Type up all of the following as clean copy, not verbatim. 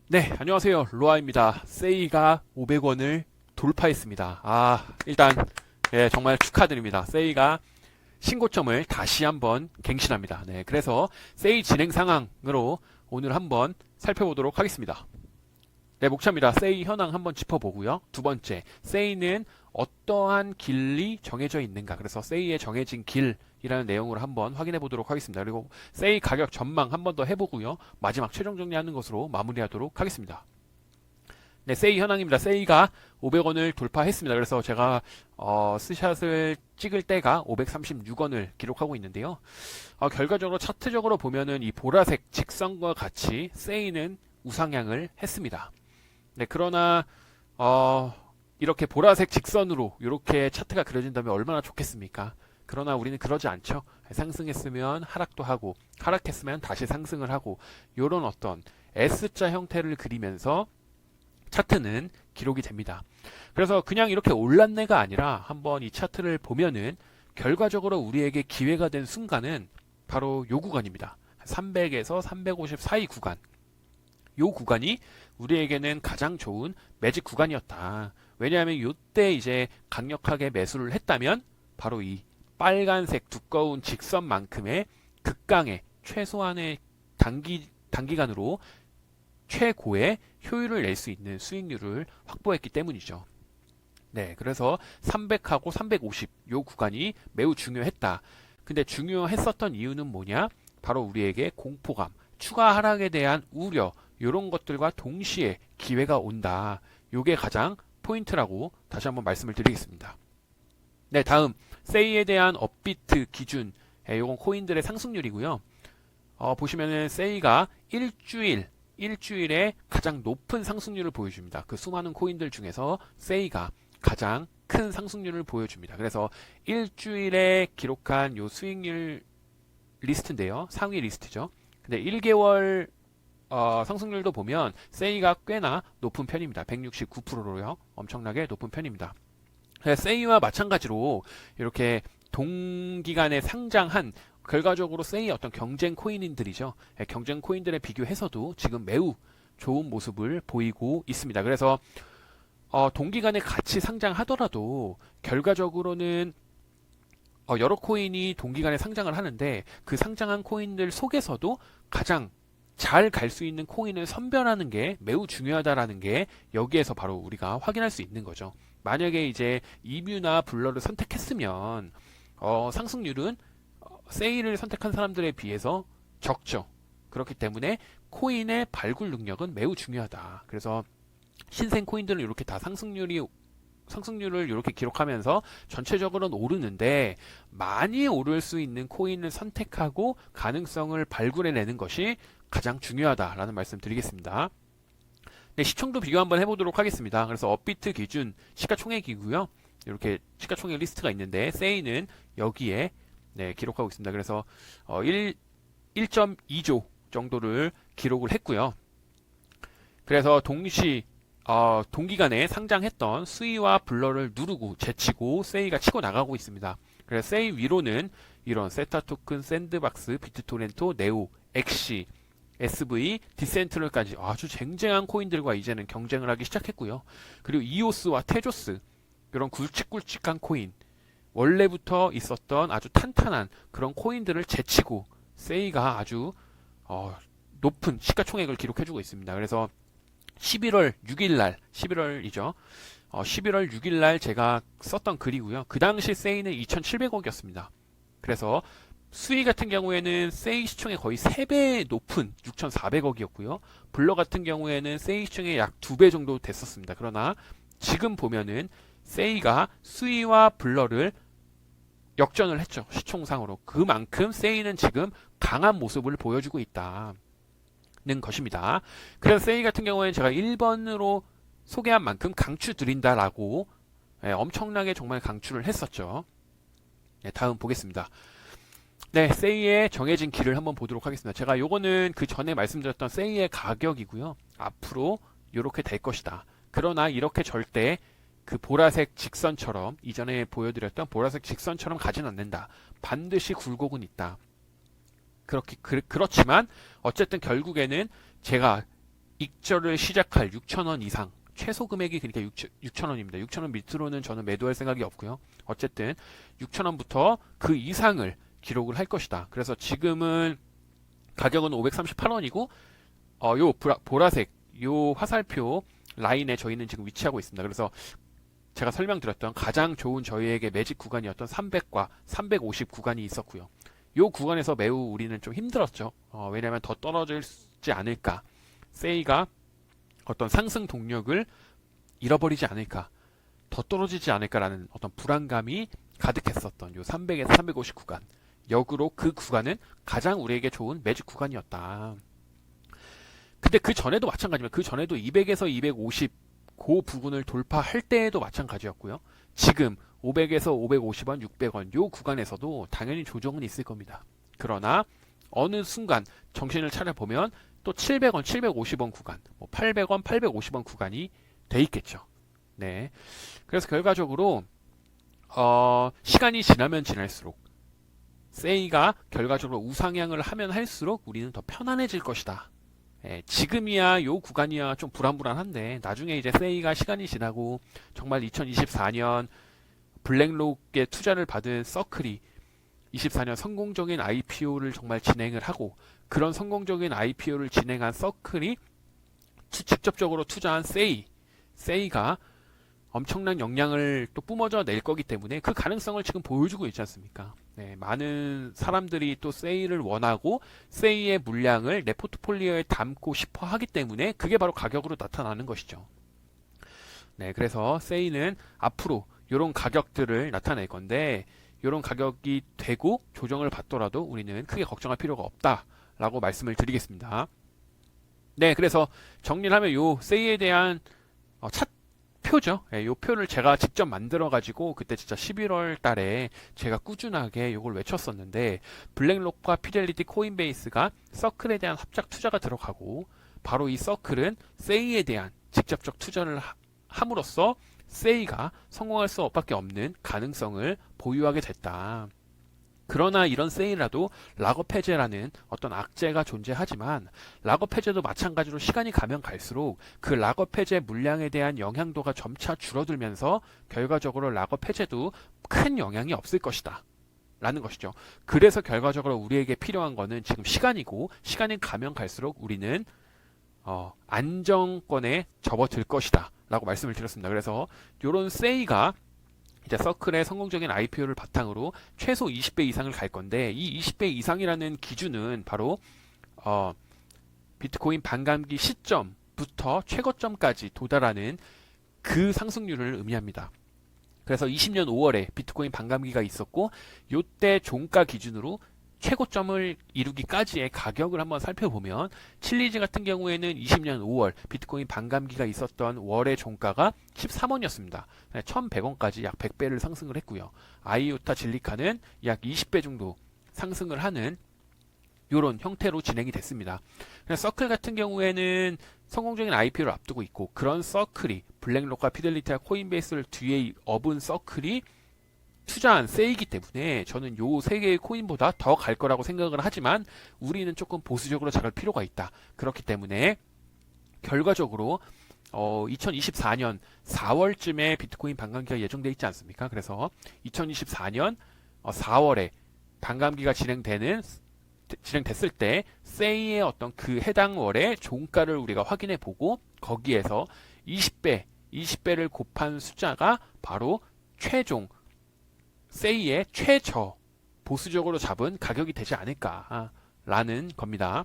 네, 안녕하세요. 로아입니다. 세이가 500원을 돌파했습니다. 일단 정말 축하드립니다. 세이가 신고점을 다시 한번 갱신합니다. 네, 그래서 세이 진행 상황으로 오늘 한번 살펴보도록 하겠습니다. 네, 목차입니다. 세이 현황 한번 짚어보고요. 두 번째, 세이는 어떠한 길이 정해져 있는가. 그래서 세이의 정해진 길이라는 내용으로 한번 확인해 보도록 하겠습니다. 그리고 세이 가격 전망 한번 더 해보고요. 마지막 최종 정리하는 것으로 마무리하도록 하겠습니다. 네, 세이 현황입니다. 세이가 500원을 돌파했습니다. 그래서 제가 스샷을 찍을 때가 536원을 기록하고 있는데요. 결과적으로 차트적으로 보면은 이 보라색 직선과 같이 세이는 우상향을 했습니다. 네, 그러나 이렇게 보라색 직선으로 이렇게 차트가 그려진다면 얼마나 좋겠습니까? 그러나 우리는 그러지 않죠. 상승했으면 하락도 하고 하락했으면 다시 상승을 하고 이런 어떤 S자 형태를 그리면서 차트는 기록이 됩니다. 그래서 그냥 이렇게 올랐네가 아니라 한번 이 차트를 보면은 결과적으로 우리에게 기회가 된 순간은 바로 요 구간입니다. 300에서 350 사이 구간. 요 구간이 우리에게는 가장 좋은 매직 구간이었다. 왜냐하면 요때 이제 강력하게 매수를 했다면 바로 이 빨간색 두꺼운 직선만큼의 극강의 최소한의 단기간으로 최고의 효율을 낼 수 있는 수익률을 확보했기 때문이죠. 네, 그래서 300하고 350 요 구간이 매우 중요했다. 근데 중요했었던 이유는 뭐냐? 바로 우리에게 공포감, 추가 하락에 대한 우려, 이런 것들과 동시에 기회가 온다. 요게 가장 포인트라고 다시 한번 말씀을 드리겠습니다. 네, 다음 세이에 대한 업비트 기준, 요건 코인들의 상승률이고요. 보시면은 세이가 일주일에 가장 높은 상승률을 보여줍니다. 그 수많은 코인들 중에서 세이가 가장 큰 상승률을 보여줍니다. 그래서 일주일에 기록한 요 수익률 리스트인데요. 상위 리스트죠. 근데 1개월 상승률도 보면 세이가 꽤나 높은 편입니다. 169%로요. 엄청나게 높은 편입니다. 세이와 마찬가지로 이렇게 동기간에 상장한 결과적으로 세이 어떤 경쟁 코인들이죠. 경쟁 코인들에 비교해서도 지금 매우 좋은 모습을 보이고 있습니다. 그래서 동기간에 같이 상장하더라도 결과적으로는 여러 코인이 동기간에 상장을 하는데 그 상장한 코인들 속에서도 가장 잘 갈 수 있는 코인을 선별하는 게 매우 중요하다라는 게 여기에서 바로 우리가 확인할 수 있는 거죠. 만약에 이제 이뮤나 블러를 선택했으면 상승률은 세일을 선택한 사람들에 비해서 적죠. 그렇기 때문에 코인의 발굴 능력은 매우 중요하다. 그래서 신생 코인들은 이렇게 다 상승률을 이렇게 기록하면서 전체적으로는 오르는데 많이 오를 수 있는 코인을 선택하고 가능성을 발굴해내는 것이 가장 중요하다라는 말씀 드리겠습니다. 네, 시총도 비교 한번 해보도록 하겠습니다. 그래서 업비트 기준 시가총액이고요. 이렇게 시가총액 리스트가 있는데 세이는 여기에 기록하고 있습니다. 그래서 1.2조 정도를 기록을 했고요. 그래서 동기간에 상장했던 스위와 블러를 누르고 제치고 세이가 치고 나가고 있습니다. 그래서 세이 위로는 이런 세타 토큰, 샌드박스, 비트토렌토, 네오, 엑시, SV, 디센트럴까지 아주 쟁쟁한 코인들과 이제는 경쟁을 하기 시작했고요. 그리고 이오스와 테조스 이런 굵직굵직한 코인 원래부터 있었던 아주 탄탄한 그런 코인들을 제치고 세이가 아주 높은 시가총액을 기록해주고 있습니다. 그래서 11월 6일 6일 제가 썼던 글이고요. 그 당시 세이는 2,700억이었습니다. 그래서 수위 같은 경우에는 세이 시총의 거의 3배 높은 6,400억이었고요. 블러 같은 경우에는 세이 시총의 약 2배 정도 됐었습니다. 그러나 지금 보면은 세이가 수위와 블러를 역전을 했죠. 시총상으로. 그만큼 세이는 지금 강한 모습을 보여주고 있다는 것입니다. 그래서 세이 같은 경우에는 제가 1번으로 소개한 만큼 강추 드린다라고 엄청나게 정말 강추를 했었죠. 다음 보겠습니다. 네, 세이의 정해진 길을 한번 보도록 하겠습니다. 제가 요거는 그 전에 말씀드렸던 세이의 가격이고요. 앞으로 이렇게 될 것이다. 그러나 이렇게 절대 그 보라색 직선처럼 이전에 보여드렸던 보라색 직선처럼 가진 않는다. 반드시 굴곡은 있다. 그렇지만 어쨌든 결국에는 제가 익절을 시작할 6,000원 이상 최소 금액이 그러니까 6,000원입니다. 6,000원 밑으로는 저는 매도할 생각이 없고요. 어쨌든 6,000원부터 그 이상을 기록을 할 것이다. 그래서 지금은 가격은 538원이고 요 보라색 요 화살표 라인에 저희는 지금 위치하고 있습니다. 그래서 제가 설명드렸던 가장 좋은 저희에게 매직 구간이었던 300과 350 구간이 있었고요. 요 구간에서 매우 우리는 좀 힘들었죠. 왜냐하면 더 떨어지지 않을까, 세이가 어떤 상승 동력을 잃어버리지 않을까, 더 떨어지지 않을까라는 어떤 불안감이 가득했었던 요 300에서 350 구간, 역으로 그 구간은 가장 우리에게 좋은 매직 구간이었다. 근데 그 전에도 마찬가지입니다. 그 전에도 200에서 250 그 부분을 돌파할 때에도 마찬가지였고요. 지금 500에서 550원, 600원 요 구간에서도 당연히 조정은 있을 겁니다. 그러나 어느 순간 정신을 차려보면 또 700원, 750원 구간, 800원, 850원 구간이 돼 있겠죠. 네. 그래서 결과적으로 시간이 지나면 지날수록 세이가 결과적으로 우상향을 하면 할수록 우리는 더 편안해질 것이다. 지금이야 요 구간이야 좀 불안불안한데 나중에 이제 세이가 시간이 지나고 정말 2024년 블랙록에 투자를 받은 서클이 24년 성공적인 IPO를 정말 진행을 하고 그런 성공적인 IPO를 진행한 서클이 직접적으로 투자한 세이가 엄청난 영향을 또 뿜어져 낼 거기 때문에 그 가능성을 지금 보여주고 있지 않습니까? 네, 많은 사람들이 또 세이를 원하고 세이의 물량을 내 포트폴리오에 담고 싶어 하기 때문에 그게 바로 가격으로 나타나는 것이죠. 네, 그래서 세이는 앞으로 이런 가격들을 나타낼 건데 이런 가격이 되고 조정을 받더라도 우리는 크게 걱정할 필요가 없다라고 말씀을 드리겠습니다. 네, 그래서 정리를 하면 요 세이에 대한 차표죠. 예, 요 표를 제가 직접 만들어 가지고 그때 진짜 11월 달에 제가 꾸준하게 요걸 외쳤었는데 블랙록과 피델리티 코인베이스가 서클에 대한 합작 투자가 들어가고 바로 이 서클은 세이에 대한 직접적 투자를 함으로써 세이가 성공할 수밖에 없는 가능성을 보유하게 됐다. 그러나 이런 세이라도 락업 해제라는 어떤 악재가 존재하지만 락업 해제도 마찬가지로 시간이 가면 갈수록 그 락업 해제 물량에 대한 영향도가 점차 줄어들면서 결과적으로 락업 해제도 큰 영향이 없을 것이다 라는 것이죠. 그래서 결과적으로 우리에게 필요한 거는 지금 시간이고 시간이 가면 갈수록 우리는 안정권에 접어들 것이다 라고 말씀을 드렸습니다. 그래서 이런 세이가 이제 서클의 성공적인 IPO를 바탕으로 최소 20배 이상을 갈 건데 이 20배 이상이라는 기준은 바로 비트코인 반감기 시점부터 최고점까지 도달하는 그 상승률을 의미합니다. 그래서 20년 5월에 비트코인 반감기가 있었고 이때 종가 기준으로 최고점을 이루기까지의 가격을 한번 살펴보면 칠리즈 같은 경우에는 20년 5월 비트코인 반감기가 있었던 월의 종가가 13원이었습니다. 1100원까지 약 100배를 상승을 했고요. 아이오타 질리카는 약 20배 정도 상승을 하는 이런 형태로 진행이 됐습니다. 서클 같은 경우에는 성공적인 IPO를 앞두고 있고 그런 서클이 블랙록과 피델리티와 코인베이스를 뒤에 업은 서클이 투자한 세이기 때문에 저는 요 세 개의 코인보다 더 갈 거라고 생각을 하지만 우리는 조금 보수적으로 잡을 필요가 있다. 그렇기 때문에 결과적으로 2024년 4월쯤에 비트코인 반감기가 예정돼 있지 않습니까? 그래서 2024년 4월에 반감기가 진행됐을 때 세이의 어떤 그 해당 월의 종가를 우리가 확인해 보고 거기에서 20배를 곱한 숫자가 바로 최종 세이의 최저 보수적으로 잡은 가격이 되지 않을까라는 겁니다.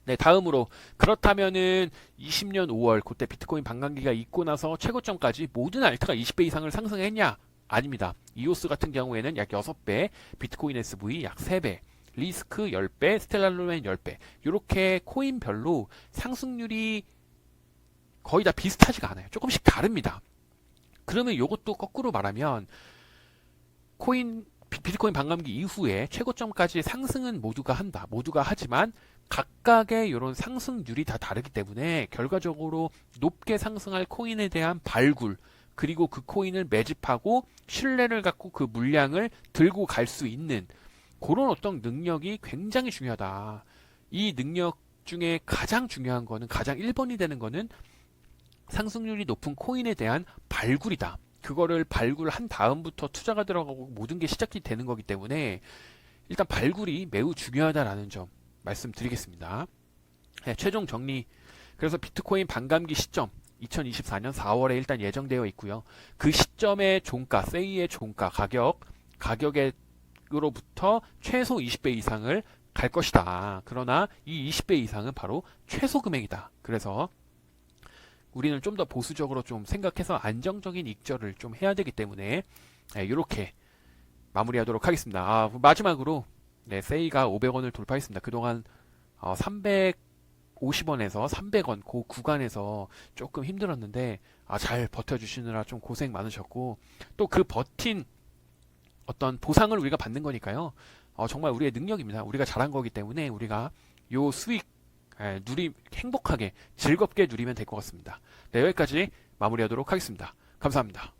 네, 다음으로 그렇다면은 20년 5월 그때 비트코인 반감기가 있고 나서 최고점까지 모든 알트가 20배 이상을 상승했냐? 아닙니다. 이오스 같은 경우에는 약 6배, 비트코인 SV 약 3배, 리스크 10배, 스텔라루멘 10배 이렇게 코인별로 상승률이 거의 다 비슷하지가 않아요. 조금씩 다릅니다. 그러면 이것도 거꾸로 말하면 비트코인 반감기 이후에 최고점까지 상승은 모두가 한다. 모두가 하지만 각각의 이런 상승률이 다 다르기 때문에 결과적으로 높게 상승할 코인에 대한 발굴 그리고 그 코인을 매집하고 신뢰를 갖고 그 물량을 들고 갈 수 있는 그런 어떤 능력이 굉장히 중요하다. 이 능력 중에 가장 중요한 거는, 가장 1번이 되는 거는 상승률이 높은 코인에 대한 발굴이다. 그거를 발굴한 다음부터 투자가 들어가고 모든 게 시작이 되는 거기 때문에 일단 발굴이 매우 중요하다라는 점 말씀드리겠습니다. 네, 최종 정리. 그래서 비트코인 반감기 시점 2024년 4월에 일단 예정되어 있고요. 그 시점의 종가, 세이의 종가 가격으로부터 최소 20배 이상을 갈 것이다. 그러나 이 20배 이상은 바로 최소 금액이다. 그래서 우리는 좀 더 보수적으로 좀 생각해서 안정적인 익절을 좀 해야 되기 때문에 이렇게 마무리하도록 하겠습니다. 마지막으로 세이가 500원을 돌파했습니다. 그동안 350원에서 300원 그 구간에서 조금 힘들었는데 잘 버텨주시느라 좀 고생 많으셨고, 또 그 버틴 어떤 보상을 우리가 받는 거니까요. 정말 우리의 능력입니다. 우리가 잘한 거기 때문에 우리가 요 수익 행복하게 즐겁게 누리면 될 것 같습니다. 네, 여기까지 마무리하도록 하겠습니다. 감사합니다.